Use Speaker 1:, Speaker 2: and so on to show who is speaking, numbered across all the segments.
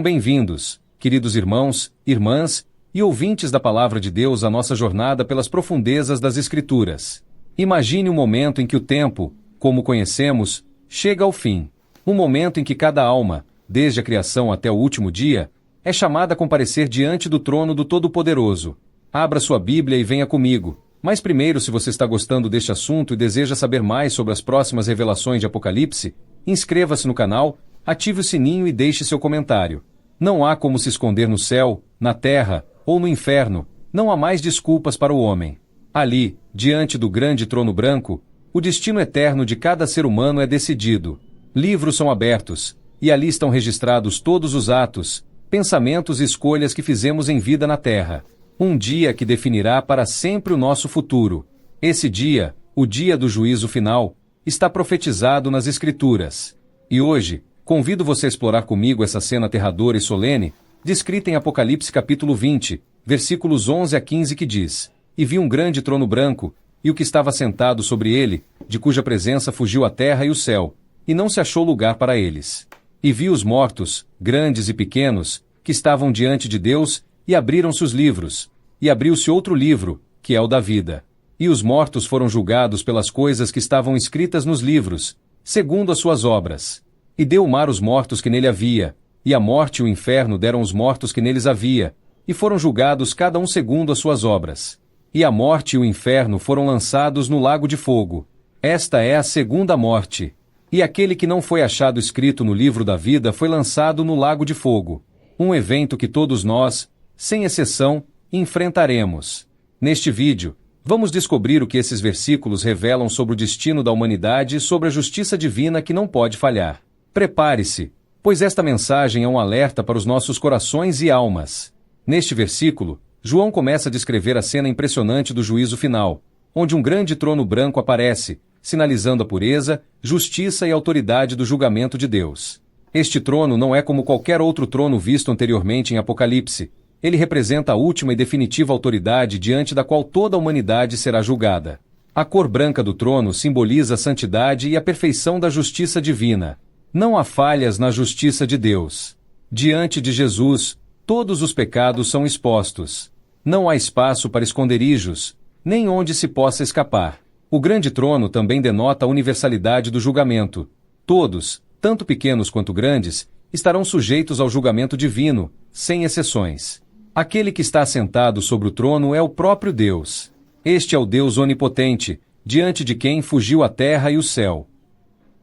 Speaker 1: Bem-vindos, queridos irmãos, irmãs e ouvintes da Palavra de Deus à nossa jornada pelas profundezas das Escrituras. Imagine um momento em que o tempo, como conhecemos, chega ao fim. Um momento em que cada alma, desde a criação até o último dia, é chamada a comparecer diante do trono do Todo-Poderoso. Abra sua Bíblia e venha comigo. Mas primeiro, se você está gostando deste assunto e deseja saber mais sobre as próximas revelações de Apocalipse, inscreva-se no canal, ative o sininho e deixe seu comentário. Não há como se esconder no céu, na terra ou no inferno, não há mais desculpas para o homem. Ali, diante do grande trono branco, o destino eterno de cada ser humano é decidido. Livros são abertos, e ali estão registrados todos os atos, pensamentos e escolhas que fizemos em vida na terra. Um dia que definirá para sempre o nosso futuro. Esse dia, o dia do juízo final, está profetizado nas Escrituras. E hoje, convido você a explorar comigo essa cena aterradora e solene, descrita em Apocalipse capítulo 20, versículos 11 a 15 que diz: E vi um grande trono branco, e o que estava sentado sobre ele, de cuja presença fugiu a terra e o céu, e não se achou lugar para eles. E vi os mortos, grandes e pequenos, que estavam diante de Deus, e abriram-se os livros, e abriu-se outro livro, que é o da vida. E os mortos foram julgados pelas coisas que estavam escritas nos livros, segundo as suas obras. E deu o mar os mortos que nele havia, e a morte e o inferno deram os mortos que neles havia, e foram julgados cada um segundo as suas obras. E a morte e o inferno foram lançados no lago de fogo. Esta é a segunda morte. E aquele que não foi achado escrito no livro da vida foi lançado no lago de fogo. Um evento que todos nós, sem exceção, enfrentaremos. Neste vídeo, vamos descobrir o que esses versículos revelam sobre o destino da humanidade e sobre a justiça divina que não pode falhar. Prepare-se, pois esta mensagem é um alerta para os nossos corações e almas. Neste versículo, João começa a descrever a cena impressionante do juízo final, onde um grande trono branco aparece, sinalizando a pureza, justiça e autoridade do julgamento de Deus. Este trono não é como qualquer outro trono visto anteriormente em Apocalipse. Ele representa a última e definitiva autoridade diante da qual toda a humanidade será julgada. A cor branca do trono simboliza a santidade e a perfeição da justiça divina. Não há falhas na justiça de Deus. Diante de Jesus, todos os pecados são expostos. Não há espaço para esconderijos, nem onde se possa escapar. O grande trono também denota a universalidade do julgamento. Todos, tanto pequenos quanto grandes, estarão sujeitos ao julgamento divino, sem exceções. Aquele que está assentado sobre o trono é o próprio Deus. Este é o Deus onipotente, diante de quem fugiu a terra e o céu.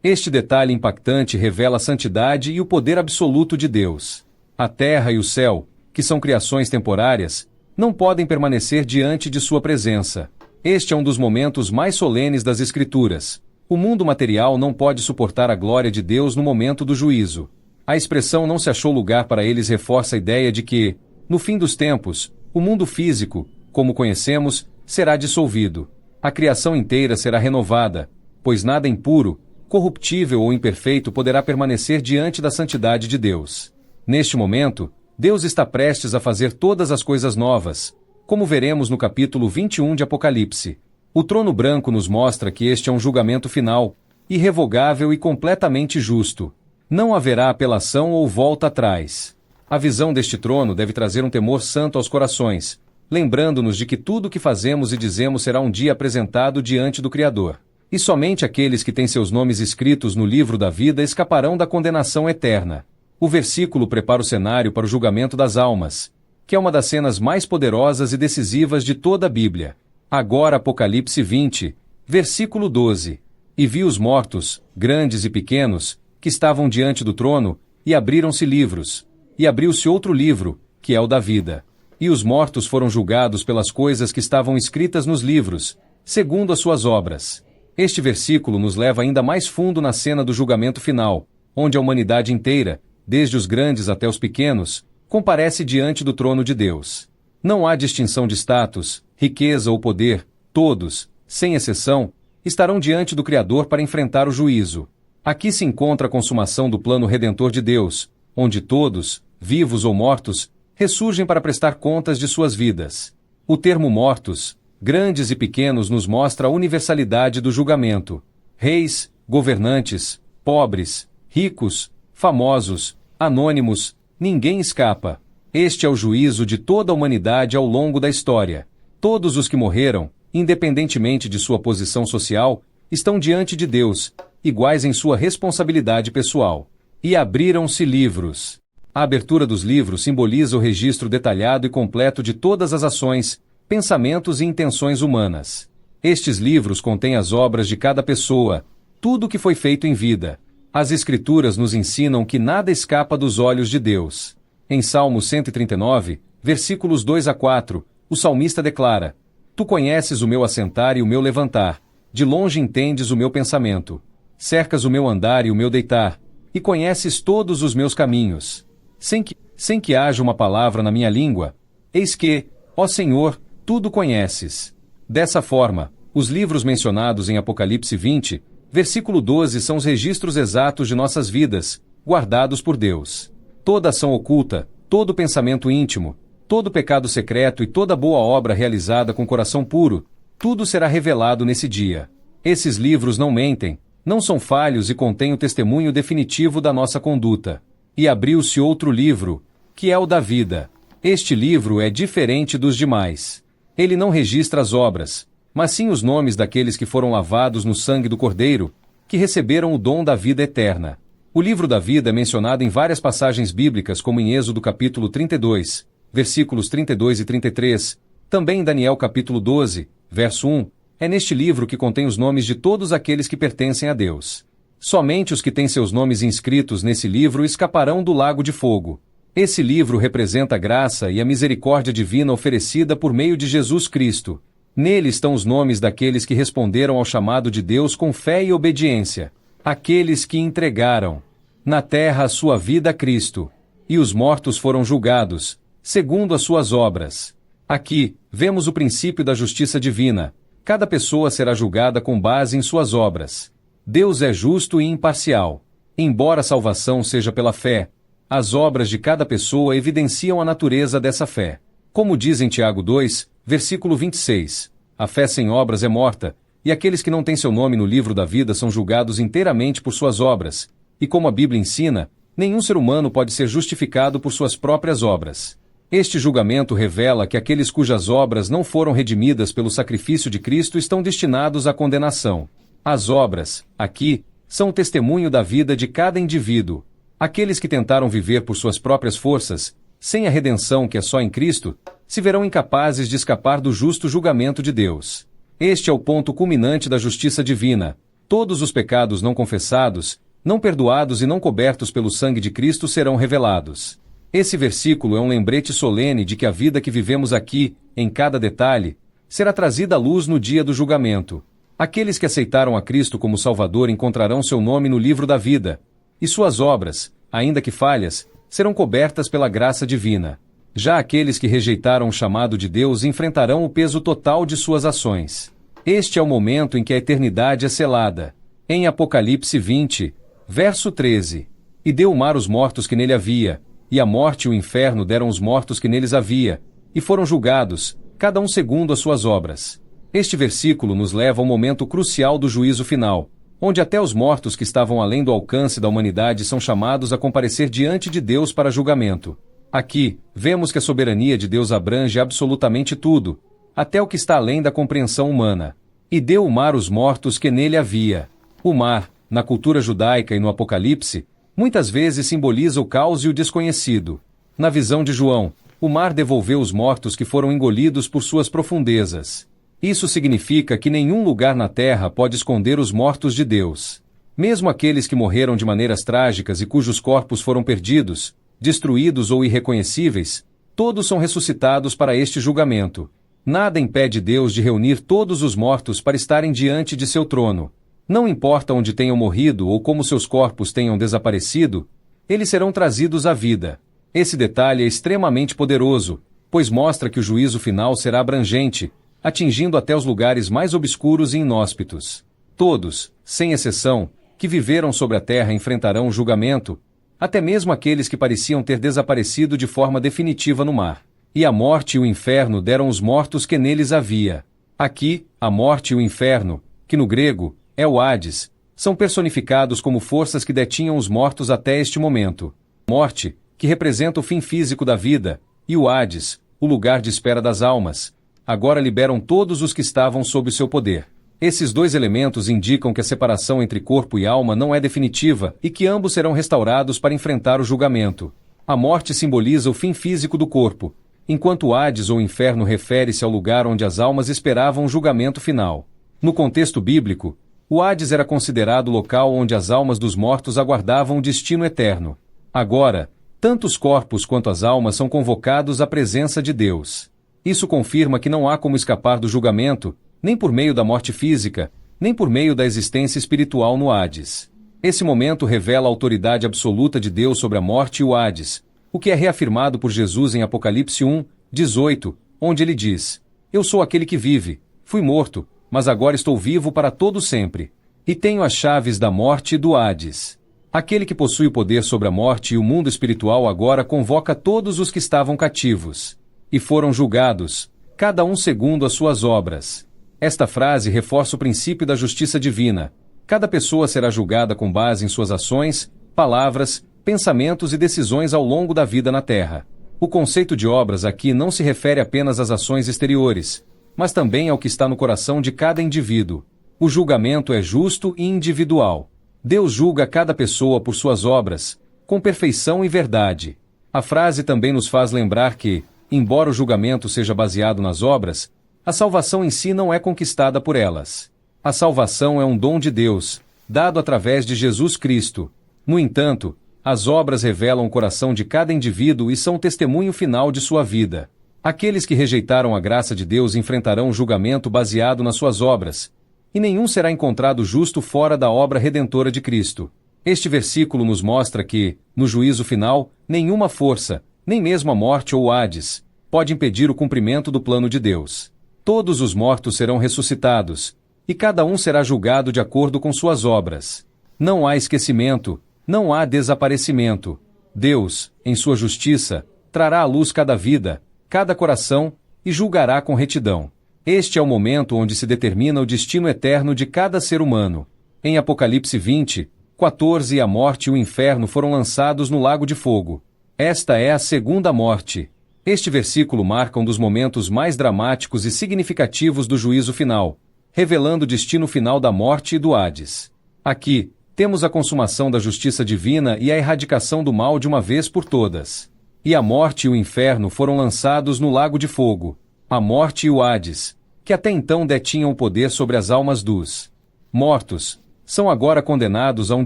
Speaker 1: Este detalhe impactante revela a santidade e o poder absoluto de Deus. A terra e o céu, que são criações temporárias, não podem permanecer diante de sua presença. Este é um dos momentos mais solenes das Escrituras. O mundo material não pode suportar a glória de Deus no momento do juízo. A expressão não se achou lugar para eles reforça a ideia de que, no fim dos tempos, o mundo físico, como conhecemos, será dissolvido. A criação inteira será renovada, pois nada impuro, corruptível ou imperfeito poderá permanecer diante da santidade de Deus. Neste momento, Deus está prestes a fazer todas as coisas novas, como veremos no capítulo 21 de Apocalipse. O trono branco nos mostra que este é um julgamento final, irrevogável e completamente justo. Não haverá apelação ou volta atrás. A visão deste trono deve trazer um temor santo aos corações, lembrando-nos de que tudo o que fazemos e dizemos será um dia apresentado diante do Criador. E somente aqueles que têm seus nomes escritos no livro da vida escaparão da condenação eterna. O versículo prepara o cenário para o julgamento das almas, que é uma das cenas mais poderosas e decisivas de toda a Bíblia. Agora Apocalipse 20, versículo 12. E vi os mortos, grandes e pequenos, que estavam diante do trono, e abriram-se livros. E abriu-se outro livro, que é o da vida. E os mortos foram julgados pelas coisas que estavam escritas nos livros, segundo as suas obras. Este versículo nos leva ainda mais fundo na cena do julgamento final, onde a humanidade inteira, desde os grandes até os pequenos, comparece diante do trono de Deus. Não há distinção de status, riqueza ou poder, todos, sem exceção, estarão diante do Criador para enfrentar o juízo. Aqui se encontra a consumação do plano redentor de Deus, onde todos, vivos ou mortos, ressurgem para prestar contas de suas vidas. O termo mortos, grandes e pequenos, nos mostra a universalidade do julgamento. Reis, governantes, pobres, ricos, famosos, anônimos, Ninguém escapa. Este é o juízo de toda a humanidade ao longo da história. Todos os que morreram, independentemente de sua posição social, estão diante de Deus, iguais em sua responsabilidade pessoal. E abriram-se livros. A abertura dos livros simboliza o registro detalhado e completo de todas as ações, pensamentos e intenções humanas. Estes livros contêm as obras de cada pessoa, tudo o que foi feito em vida. As Escrituras nos ensinam que nada escapa dos olhos de Deus. Em Salmo 139, versículos 2 a 4, o salmista declara: Tu conheces o meu assentar e o meu levantar, de longe entendes o meu pensamento. Cercas o meu andar e o meu deitar, e conheces todos os meus caminhos. Sem que haja uma palavra na minha língua, eis que, ó Senhor, tudo conheces. Dessa forma, os livros mencionados em Apocalipse 20, versículo 12 são os registros exatos de nossas vidas, guardados por Deus. Toda ação oculta, todo pensamento íntimo, todo pecado secreto e toda boa obra realizada com coração puro, tudo será revelado nesse dia. Esses livros não mentem, não são falhos e contêm o testemunho definitivo da nossa conduta. E abriu-se outro livro, que é o da vida. Este livro é diferente dos demais. Ele não registra as obras, mas sim os nomes daqueles que foram lavados no sangue do Cordeiro, que receberam o dom da vida eterna. O livro da vida é mencionado em várias passagens bíblicas, como em Êxodo capítulo 32, versículos 32 e 33, também em Daniel capítulo 12, verso 1, é neste livro que contém os nomes de todos aqueles que pertencem a Deus. Somente os que têm seus nomes inscritos nesse livro escaparão do lago de fogo. Esse livro representa a graça e a misericórdia divina oferecida por meio de Jesus Cristo. Nele estão os nomes daqueles que responderam ao chamado de Deus com fé e obediência. Aqueles que entregaram na terra a sua vida a Cristo, e os mortos foram julgados, segundo as suas obras. Aqui, vemos o princípio da justiça divina. Cada pessoa será julgada com base em suas obras. Deus é justo e imparcial. Embora a salvação seja pela fé, as obras de cada pessoa evidenciam a natureza dessa fé. Como diz em Tiago 2, versículo 26, a fé sem obras é morta, e aqueles que não têm seu nome no livro da vida são julgados inteiramente por suas obras, e como a Bíblia ensina, nenhum ser humano pode ser justificado por suas próprias obras. Este julgamento revela que aqueles cujas obras não foram redimidas pelo sacrifício de Cristo estão destinados à condenação. As obras, aqui, são o testemunho da vida de cada indivíduo. Aqueles que tentaram viver por suas próprias forças, sem a redenção que é só em Cristo, se verão incapazes de escapar do justo julgamento de Deus. Este é o ponto culminante da justiça divina. Todos os pecados não confessados, não perdoados e não cobertos pelo sangue de Cristo serão revelados. Esse versículo é um lembrete solene de que a vida que vivemos aqui, em cada detalhe, será trazida à luz no dia do julgamento. Aqueles que aceitaram a Cristo como Salvador encontrarão seu nome no livro da vida, e suas obras, ainda que falhas, serão cobertas pela graça divina. Já aqueles que rejeitaram o chamado de Deus enfrentarão o peso total de suas ações. Este é o momento em que a eternidade é selada. Em Apocalipse 20, verso 13, e deu o mar os mortos que nele havia, e a morte e o inferno deram os mortos que neles havia, e foram julgados, cada um segundo as suas obras. Este versículo nos leva ao momento crucial do juízo final, onde até os mortos que estavam além do alcance da humanidade são chamados a comparecer diante de Deus para julgamento. Aqui, vemos que a soberania de Deus abrange absolutamente tudo, até o que está além da compreensão humana. E deu o mar os mortos que nele havia. O mar, na cultura judaica e no Apocalipse, muitas vezes simboliza o caos e o desconhecido. Na visão de João, o mar devolveu os mortos que foram engolidos por suas profundezas. Isso significa que nenhum lugar na terra pode esconder os mortos de Deus. Mesmo aqueles que morreram de maneiras trágicas e cujos corpos foram perdidos, destruídos ou irreconhecíveis, todos são ressuscitados para este julgamento. Nada impede Deus de reunir todos os mortos para estarem diante de seu trono. Não importa onde tenham morrido ou como seus corpos tenham desaparecido, eles serão trazidos à vida. Esse detalhe é extremamente poderoso, pois mostra que o juízo final será abrangente, atingindo até os lugares mais obscuros e inóspitos. Todos, sem exceção, que viveram sobre a terra enfrentarão o julgamento, até mesmo aqueles que pareciam ter desaparecido de forma definitiva no mar. E a morte e o inferno deram os mortos que neles havia. Aqui, a morte e o inferno, que no grego é o Hades, são personificados como forças que detinham os mortos até este momento. Morte, que representa o fim físico da vida, e o Hades, o lugar de espera das almas, agora liberam todos os que estavam sob seu poder. Esses dois elementos indicam que a separação entre corpo e alma não é definitiva e que ambos serão restaurados para enfrentar o julgamento. A morte simboliza o fim físico do corpo, enquanto o Hades ou inferno refere-se ao lugar onde as almas esperavam o julgamento final. No contexto bíblico, o Hades era considerado o local onde as almas dos mortos aguardavam o destino eterno. Agora, tanto os corpos quanto as almas são convocados à presença de Deus. Isso confirma que não há como escapar do julgamento, nem por meio da morte física, nem por meio da existência espiritual no Hades. Esse momento revela a autoridade absoluta de Deus sobre a morte e o Hades, o que é reafirmado por Jesus em Apocalipse 1:18, onde ele diz: Eu sou aquele que vive, fui morto, mas agora estou vivo para todo sempre. E tenho as chaves da morte e do Hades. Aquele que possui o poder sobre a morte e o mundo espiritual agora convoca todos os que estavam cativos. E foram julgados, cada um segundo as suas obras. Esta frase reforça o princípio da justiça divina. Cada pessoa será julgada com base em suas ações, palavras, pensamentos e decisões ao longo da vida na Terra. O conceito de obras aqui não se refere apenas às ações exteriores, mas também ao que está no coração de cada indivíduo. O julgamento é justo e individual. Deus julga cada pessoa por suas obras, com perfeição e verdade. A frase também nos faz lembrar que, embora o julgamento seja baseado nas obras, a salvação em si não é conquistada por elas. A salvação é um dom de Deus, dado através de Jesus Cristo. No entanto, as obras revelam o coração de cada indivíduo e são o testemunho final de sua vida. Aqueles que rejeitaram a graça de Deus enfrentarão o julgamento baseado nas suas obras, e nenhum será encontrado justo fora da obra redentora de Cristo. Este versículo nos mostra que, no juízo final, nenhuma força, nem mesmo a morte ou o Hades, pode impedir o cumprimento do plano de Deus. Todos os mortos serão ressuscitados, e cada um será julgado de acordo com suas obras. Não há esquecimento, não há desaparecimento. Deus, em sua justiça, trará à luz cada vida, cada coração, e julgará com retidão. Este é o momento onde se determina o destino eterno de cada ser humano. Em Apocalipse 20:14, a morte e o inferno foram lançados no lago de fogo. Esta é a segunda morte. Este versículo marca um dos momentos mais dramáticos e significativos do juízo final, revelando o destino final da morte e do Hades. Aqui, temos a consumação da justiça divina e a erradicação do mal de uma vez por todas. E a morte e o inferno foram lançados no lago de fogo. A morte e o Hades, que até então detinham o poder sobre as almas dos mortos, são agora condenados a um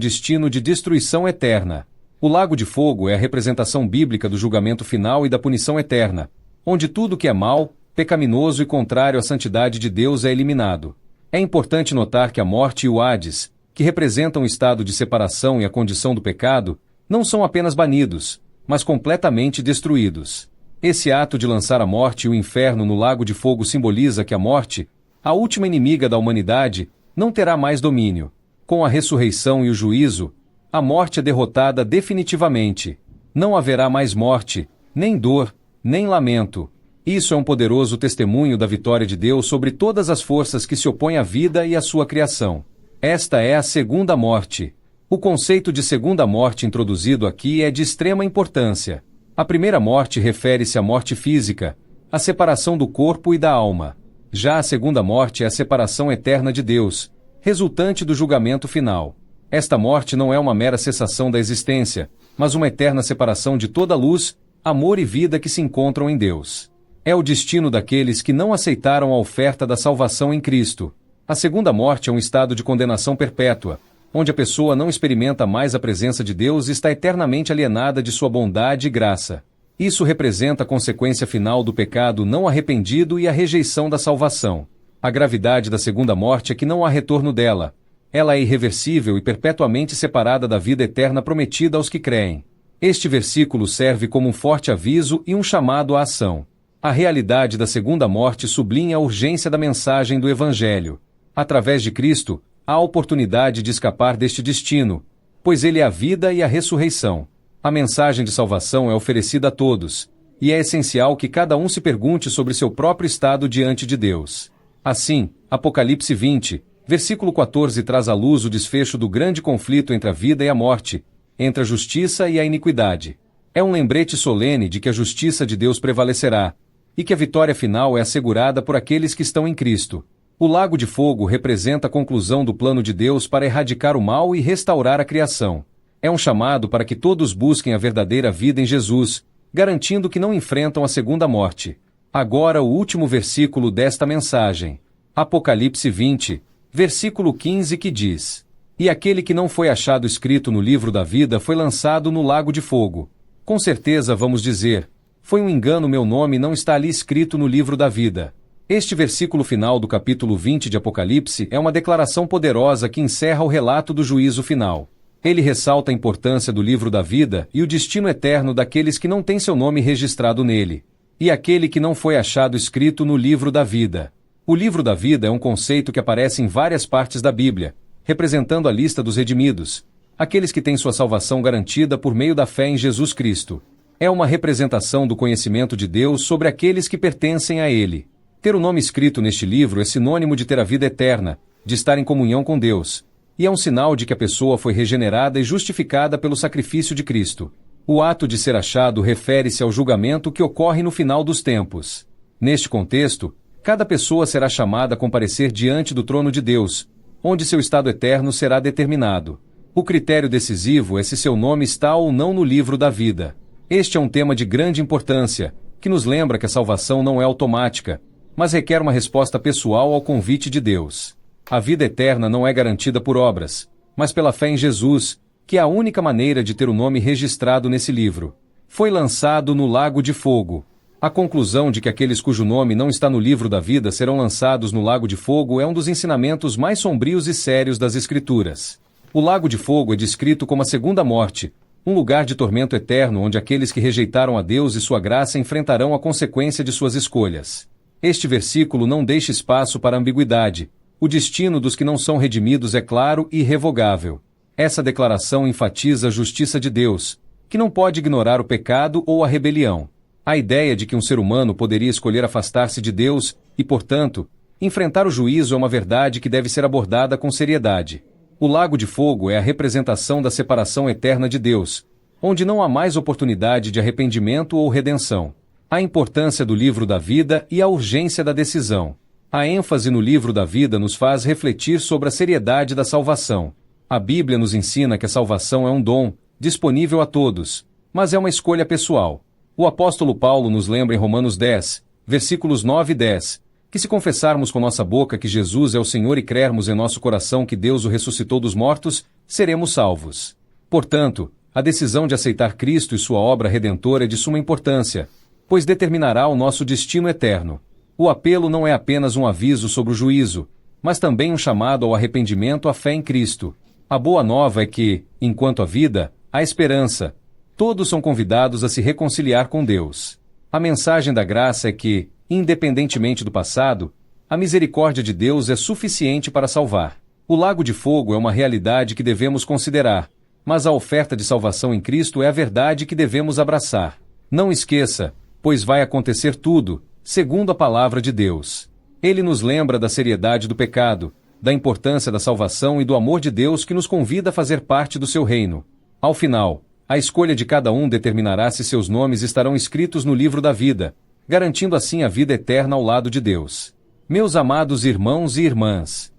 Speaker 1: destino de destruição eterna. O lago de fogo é a representação bíblica do julgamento final e da punição eterna, onde tudo que é mal, pecaminoso e contrário à santidade de Deus é eliminado. É importante notar que a morte e o Hades, que representam o estado de separação e a condição do pecado, não são apenas banidos, mas completamente destruídos. Esse ato de lançar a morte e o inferno no lago de fogo simboliza que a morte, a última inimiga da humanidade, não terá mais domínio. Com a ressurreição e o juízo, a morte é derrotada definitivamente. Não haverá mais morte, nem dor, nem lamento. Isso é um poderoso testemunho da vitória de Deus sobre todas as forças que se opõem à vida e à sua criação. Esta é a segunda morte. O conceito de segunda morte introduzido aqui é de extrema importância. A primeira morte refere-se à morte física, a separação do corpo e da alma. Já a segunda morte é a separação eterna de Deus, resultante do julgamento final. Esta morte não é uma mera cessação da existência, mas uma eterna separação de toda luz, amor e vida que se encontram em Deus. É o destino daqueles que não aceitaram a oferta da salvação em Cristo. A segunda morte é um estado de condenação perpétua, onde a pessoa não experimenta mais a presença de Deus e está eternamente alienada de sua bondade e graça. Isso representa a consequência final do pecado não arrependido e a rejeição da salvação. A gravidade da segunda morte é que não há retorno dela. Ela é irreversível e perpetuamente separada da vida eterna prometida aos que creem. Este versículo serve como um forte aviso e um chamado à ação. A realidade da segunda morte sublinha a urgência da mensagem do Evangelho. Através de Cristo, há a oportunidade de escapar deste destino, pois Ele é a vida e a ressurreição. A mensagem de salvação é oferecida a todos, e é essencial que cada um se pergunte sobre seu próprio estado diante de Deus. Assim, Apocalipse 20, versículo 14 traz à luz o desfecho do grande conflito entre a vida e a morte, entre a justiça e a iniquidade. É um lembrete solene de que a justiça de Deus prevalecerá, e que a vitória final é assegurada por aqueles que estão em Cristo. O lago de fogo representa a conclusão do plano de Deus para erradicar o mal e restaurar a criação. É um chamado para que todos busquem a verdadeira vida em Jesus, garantindo que não enfrentam a segunda morte. Agora o último versículo desta mensagem. Apocalipse 20, versículo 15, que diz: E aquele que não foi achado escrito no livro da vida foi lançado no lago de fogo. Com certeza vamos dizer: foi um engano, meu nome não está ali escrito no livro da vida. Este versículo final do capítulo 20 de Apocalipse é uma declaração poderosa que encerra o relato do juízo final. Ele ressalta a importância do livro da vida e o destino eterno daqueles que não têm seu nome registrado nele. E aquele que não foi achado escrito no livro da vida. O livro da vida é um conceito que aparece em várias partes da Bíblia, representando a lista dos redimidos, aqueles que têm sua salvação garantida por meio da fé em Jesus Cristo. É uma representação do conhecimento de Deus sobre aqueles que pertencem a Ele. Ter o nome escrito neste livro é sinônimo de ter a vida eterna, de estar em comunhão com Deus, e é um sinal de que a pessoa foi regenerada e justificada pelo sacrifício de Cristo. O ato de ser achado refere-se ao julgamento que ocorre no final dos tempos. Neste contexto, cada pessoa será chamada a comparecer diante do trono de Deus, onde seu estado eterno será determinado. O critério decisivo é se seu nome está ou não no livro da vida. Este é um tema de grande importância, que nos lembra que a salvação não é automática, mas requer uma resposta pessoal ao convite de Deus. A vida eterna não é garantida por obras, mas pela fé em Jesus, que é a única maneira de ter o nome registrado nesse livro. Foi lançado no lago de fogo. A conclusão de que aqueles cujo nome não está no livro da vida serão lançados no lago de fogo é um dos ensinamentos mais sombrios e sérios das Escrituras. O lago de fogo é descrito como a segunda morte, um lugar de tormento eterno onde aqueles que rejeitaram a Deus e sua graça enfrentarão a consequência de suas escolhas. Este versículo não deixa espaço para ambiguidade. O destino dos que não são redimidos é claro e irrevogável. Essa declaração enfatiza a justiça de Deus, que não pode ignorar o pecado ou a rebelião. A ideia de que um ser humano poderia escolher afastar-se de Deus e, portanto, enfrentar o juízo é uma verdade que deve ser abordada com seriedade. O lago de fogo é a representação da separação eterna de Deus, onde não há mais oportunidade de arrependimento ou redenção. A importância do livro da vida e a urgência da decisão. A ênfase no livro da vida nos faz refletir sobre a seriedade da salvação. A Bíblia nos ensina que a salvação é um dom, disponível a todos, mas é uma escolha pessoal. O apóstolo Paulo nos lembra em Romanos 10, versículos 9 e 10, que se confessarmos com nossa boca que Jesus é o Senhor e crermos em nosso coração que Deus o ressuscitou dos mortos, seremos salvos. Portanto, a decisão de aceitar Cristo e sua obra redentora é de suma importância, pois determinará o nosso destino eterno. O apelo não é apenas um aviso sobre o juízo, mas também um chamado ao arrependimento à fé em Cristo. A boa nova é que, enquanto há vida, há esperança. Todos são convidados a se reconciliar com Deus. A mensagem da graça é que, independentemente do passado, a misericórdia de Deus é suficiente para salvar. O lago de fogo é uma realidade que devemos considerar, mas a oferta de salvação em Cristo é a verdade que devemos abraçar. Não esqueça, pois vai acontecer tudo, segundo a palavra de Deus. Ele nos lembra da seriedade do pecado, da importância da salvação e do amor de Deus que nos convida a fazer parte do seu reino. Ao final, a escolha de cada um determinará se seus nomes estarão escritos no livro da vida, garantindo assim a vida eterna ao lado de Deus. Meus amados irmãos e irmãs,